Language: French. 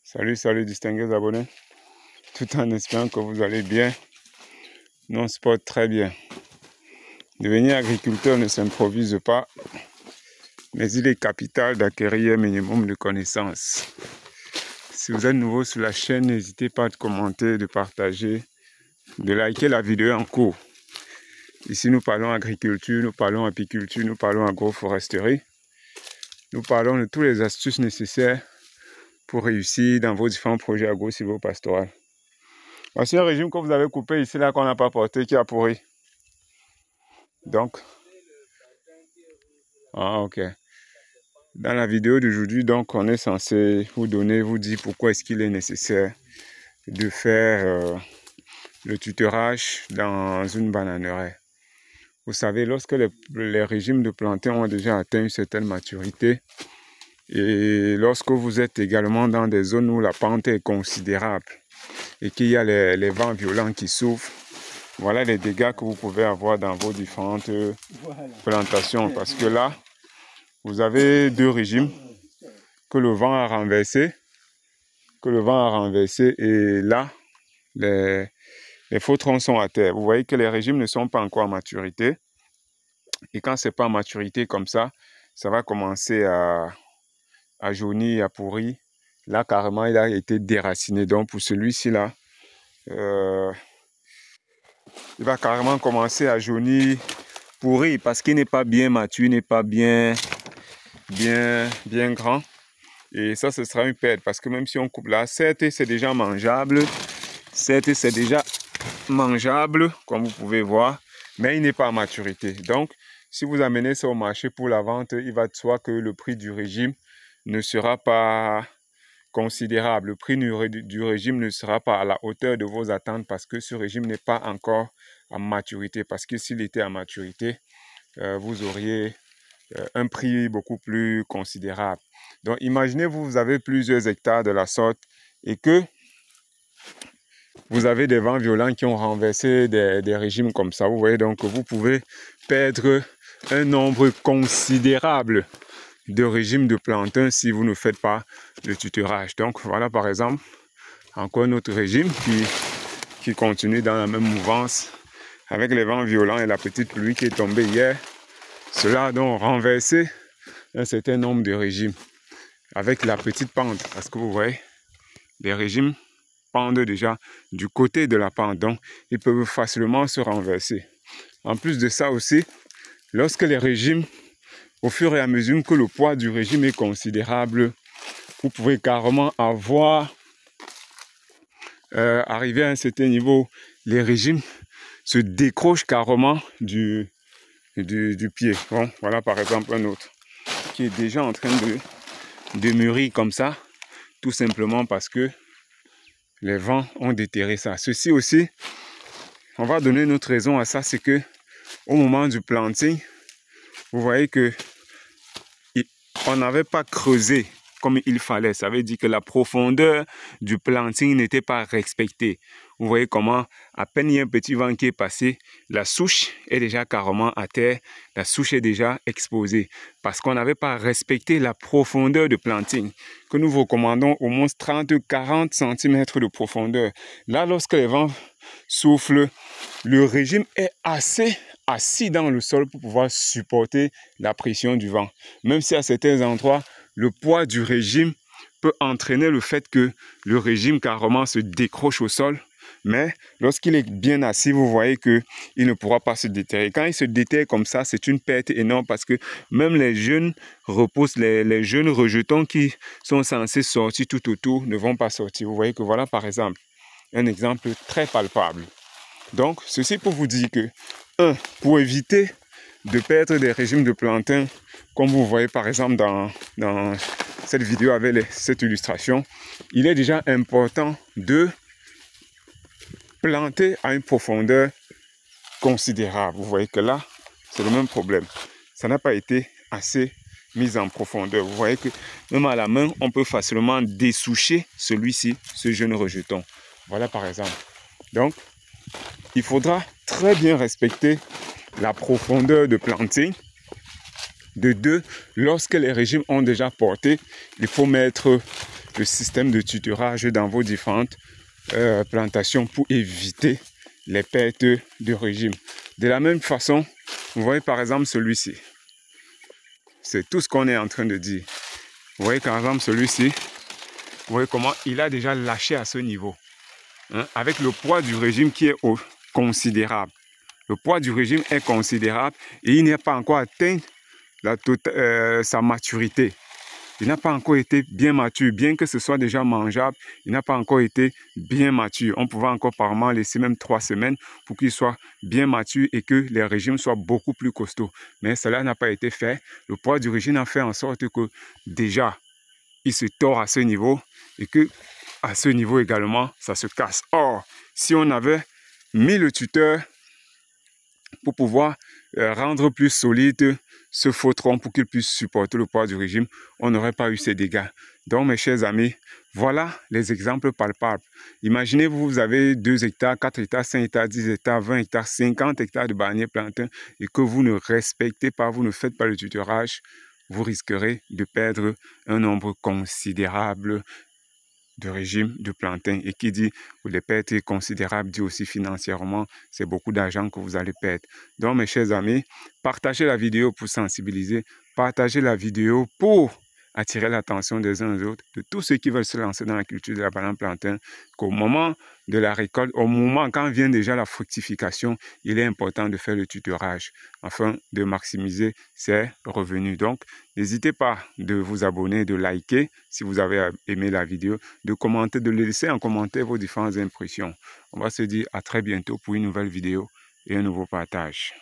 Salut, salut distingués abonnés, tout en espérant que vous allez bien. Nous on se porte très bien. Devenir agriculteur ne s'improvise pas, mais il est capital d'acquérir un minimum de connaissances. Si vous êtes nouveau sur la chaîne, n'hésitez pas à commenter, de partager, de liker la vidéo en cours. Ici nous parlons agriculture, nous parlons apiculture, nous parlons agroforesterie. Nous parlons de toutes les astuces nécessaires pour réussir dans vos différents projets agro-silvopastoraux. Voici un régime que vous avez coupé ici, là, qu'on n'a pas porté, qui a pourri. Donc, ok. Dans la vidéo d'aujourd'hui, donc, on est censé vous dire pourquoi est-ce qu'il est nécessaire de faire le tutorage dans une bananeraie. Vous savez, lorsque les régimes de plantains ont déjà atteint une certaine maturité, et lorsque vous êtes également dans des zones où la pente est considérable et qu'il y a les vents violents qui souffrent, voilà les dégâts que vous pouvez avoir dans vos différentes plantations. Parce que là, vous avez deux régimes que le vent a renversé, et là, les faux troncs sont à terre. Vous voyez que les régimes ne sont pas encore à maturité. Et quand ce n'est pas à maturité comme ça, ça va commencer à jaunir, à pourrir. Là, carrément, il a été déraciné. Donc, pour celui-ci, là, il va carrément commencer à jaunir, pourrir, parce qu'il n'est pas bien mature, il n'est pas bien grand. Et ça, ce sera une perte, parce que même si on coupe là, certes, c'est déjà mangeable. Comme vous pouvez voir, mais il n'est pas à maturité. Donc, si vous amenez ça au marché pour la vente, il va de soi que le prix du régime ne sera pas considérable. Le prix du régime ne sera pas à la hauteur de vos attentes, parce que ce régime n'est pas encore à maturité. Parce que s'il était à maturité, vous auriez un prix beaucoup plus considérable. Donc, imaginez, vous avez plusieurs hectares de la sorte et que vous avez des vents violents qui ont renversé des régimes comme ça. Vous voyez, donc vous pouvez perdre un nombre considérable de régimes de plantains si vous ne faites pas le tutorage. Donc voilà, par exemple, encore un autre régime qui continue dans la même mouvance avec les vents violents et la petite pluie qui est tombée hier. Cela a donc renversé un certain nombre de régimes avec la petite pente, parce que vous voyez, les régimes pendent déjà du côté de la pente, donc ils peuvent facilement se renverser. En plus de ça aussi, lorsque les régimes, au fur et à mesure que le poids du régime est considérable, vous pouvez carrément avoir arrivé à un certain niveau, les régimes se décrochent carrément du pied. Bon, voilà par exemple un autre qui est déjà en train de mûrir comme ça, tout simplement parce que les vents ont déterré ça. Ceci aussi, on va donner une autre raison à ça, c'est que au moment du planting, vous voyez que on n'avait pas creusé comme il fallait. Ça veut dire que la profondeur du planting n'était pas respectée. Vous voyez comment, à peine il y a un petit vent qui est passé, la souche est déjà carrément à terre, la souche est déjà exposée. Parce qu'on n'avait pas respecté la profondeur de planting, que nous recommandons au moins 30-40 cm de profondeur. Là, lorsque les vents soufflent, le régime est assez assis dans le sol pour pouvoir supporter la pression du vent. Même si à certains endroits, le poids du régime peut entraîner le fait que le régime carrément se décroche au sol. Mais lorsqu'il est bien assis, vous voyez qu'il ne pourra pas se déterrer. Quand il se déterre comme ça, c'est une perte énorme, parce que même les jeunes repousses, les jeunes rejetons qui sont censés sortir tout autour ne vont pas sortir. Vous voyez que voilà par exemple un exemple très palpable. Donc, ceci pour vous dire que, pour éviter de perdre des régimes de plantains, comme vous voyez par exemple dans cette vidéo avec cette illustration, il est déjà important de planter à une profondeur considérable. Vous voyez que là, c'est le même problème. Ça n'a pas été assez mis en profondeur. Vous voyez que même à la main, on peut facilement dessoucher celui-ci, ce jeune rejeton. Voilà par exemple. Donc, il faudra très bien respecter la profondeur de planting. De deux, lorsque les régimes ont déjà porté, il faut mettre le système de tutorage dans vos différentes plantations pour éviter les pertes de régime. De la même façon, vous voyez par exemple celui-ci. C'est tout ce qu'on est en train de dire. Vous voyez par exemple celui-ci, vous voyez comment il a déjà lâché à ce niveau. Hein, avec le poids du régime qui est considérable. Le poids du régime est considérable et il n'a pas encore atteint sa maturité. Il n'a pas encore été bien mature, bien que ce soit déjà mangeable, il n'a pas encore été bien mature. On pouvait encore par moment laisser même 3 semaines pour qu'il soit bien mature et que les régimes soient beaucoup plus costauds. Mais cela n'a pas été fait. Le poids du régime a fait en sorte que déjà, il se tord à ce niveau et que à ce niveau également, ça se casse. Or, si on avait mis le tuteur pour pouvoir rendre plus solide ce faux tronc pour qu'il puisse supporter le poids du régime, on n'aurait pas eu ces dégâts. Donc, mes chers amis, voilà les exemples palpables. Imaginez, vous avez 2 hectares, 4 hectares, 5 hectares, 10 hectares, 20 hectares, 50 hectares de bananiers plantains et que vous ne respectez pas, vous ne faites pas le tutorage, vous risquerez de perdre un nombre considérable de régime de plantain. Et qui dit les pertes considérables, dit aussi financièrement, c'est beaucoup d'argent que vous allez perdre. Donc mes chers amis, partagez la vidéo pour sensibiliser, partagez la vidéo pour attirer l'attention des uns aux autres, de tous ceux qui veulent se lancer dans la culture de la banane plantain, qu'au moment de la récolte, au moment quand vient déjà la fructification, il est important de faire le tutorage afin de maximiser ses revenus. Donc, n'hésitez pas de vous abonner, de liker si vous avez aimé la vidéo, de commenter, de laisser en commentaire vos différentes impressions. On va se dire à très bientôt pour une nouvelle vidéo et un nouveau partage.